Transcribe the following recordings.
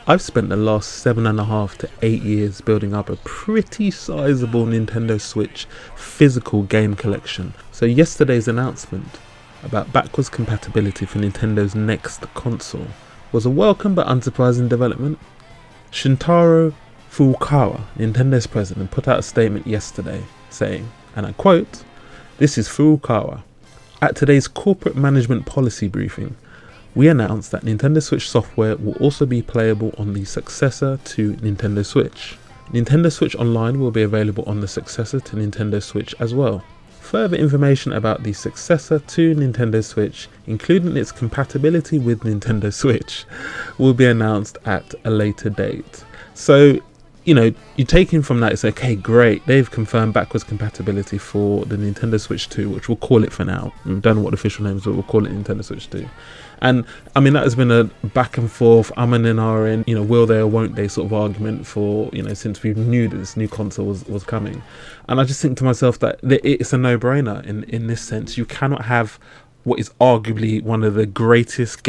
I've spent the last 7.5 to 8 years building up a pretty sizable Nintendo Switch physical game collection. So yesterday's announcement about backwards compatibility for Nintendo's next console was a welcome but unsurprising development. Shintaro Furukawa, Nintendo's president, put out a statement yesterday saying, and I quote, "This is Furukawa. At today's corporate management policy briefing, we announced that Nintendo Switch software will also be playable on the successor to Nintendo Switch. Nintendo Switch Online will be available on the successor to Nintendo Switch as well. Further information about the successor to Nintendo Switch, including its compatibility with Nintendo Switch, will be announced at a later date." So, you're taking from that, it's okay, great, they've confirmed backwards compatibility for the Nintendo Switch 2, which we'll call it for now. We don't know what the official name is, but we'll call it Nintendo Switch 2. And I mean, that has been a back and forth, and in, will they or won't they sort of argument for, since we knew that this new console was coming. And I just think to myself that it's a no-brainer in this sense. You cannot have what is arguably one of the greatest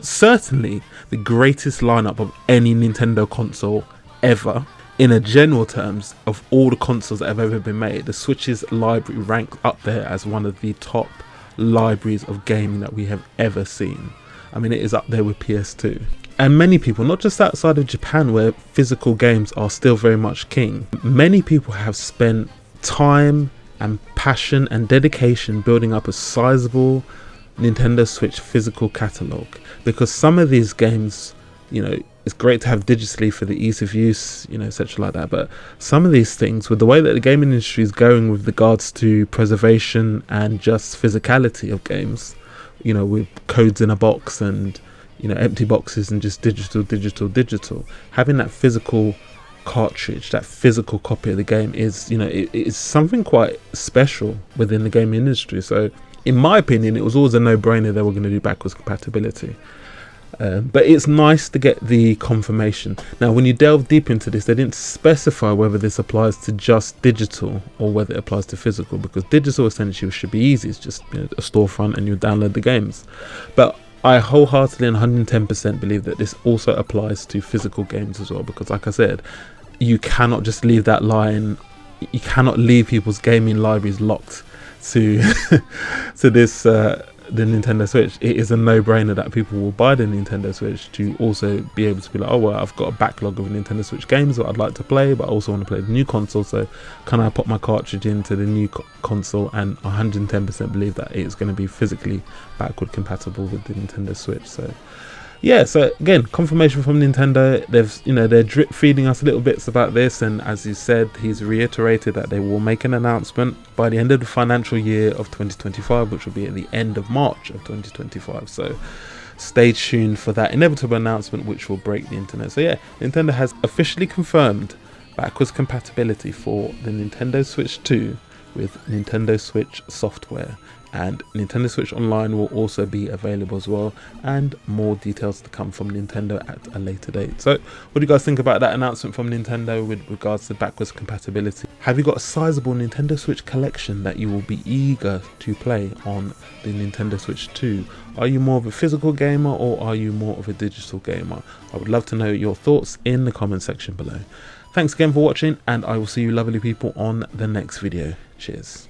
certainly the greatest lineup of any Nintendo console ever. In a general terms, of all the consoles that have ever been made, the Switch's library ranks up there as one of the top libraries of gaming that we have ever seen. I mean, it is up there with PS2. And many people, not just outside of Japan where physical games are still very much king, many people have spent time and passion and dedication building up a sizable Nintendo Switch physical catalogue, because some of these games, it's great to have digitally for the ease of use, etc. like that. But some of these things, with the way that the gaming industry is going with regards to preservation and just physicality of games, with codes in a box and, empty boxes and just digital, having that physical cartridge, that physical copy of the game is, it's something quite special within the gaming industry. So in my opinion, it was always a no-brainer they were going to do backwards compatibility. But it's nice to get the confirmation. Now, when you delve deep into this, they didn't specify whether this applies to just digital or whether it applies to physical, because digital essentially should be easy. It's just a storefront and you download the games. But I wholeheartedly and 110% believe that this also applies to physical games as well, because like I said, you cannot just leave that line. You cannot leave people's gaming libraries locked to to this the Nintendo Switch. It is a no-brainer that people will buy the Nintendo Switch to also be able to be like, oh well, I've got a backlog of Nintendo Switch games that I'd like to play, but I also want to play the new console, so can I put my cartridge into the new console? And 110% believe that it's going to be physically backward compatible with the Nintendo Switch. So yeah, so again, confirmation from Nintendo. They're drip feeding us little bits about this, and as you said, he's reiterated that they will make an announcement by the end of the financial year of 2025, which will be at the end of March of 2025. So stay tuned for that inevitable announcement, which will break the internet. So yeah, Nintendo has officially confirmed backwards compatibility for the Nintendo Switch 2 with Nintendo Switch software, and Nintendo Switch Online will also be available as well, and more details to come from Nintendo at a later date. So what do you guys think about that announcement from Nintendo with regards to backwards compatibility? Have you got a sizable Nintendo Switch collection that you will be eager to play on the Nintendo Switch 2? Are you more of a physical gamer or are you more of a digital gamer? I would love to know your thoughts in the comment section below. Thanks again for watching, and I will see you lovely people on the next video. Cheers.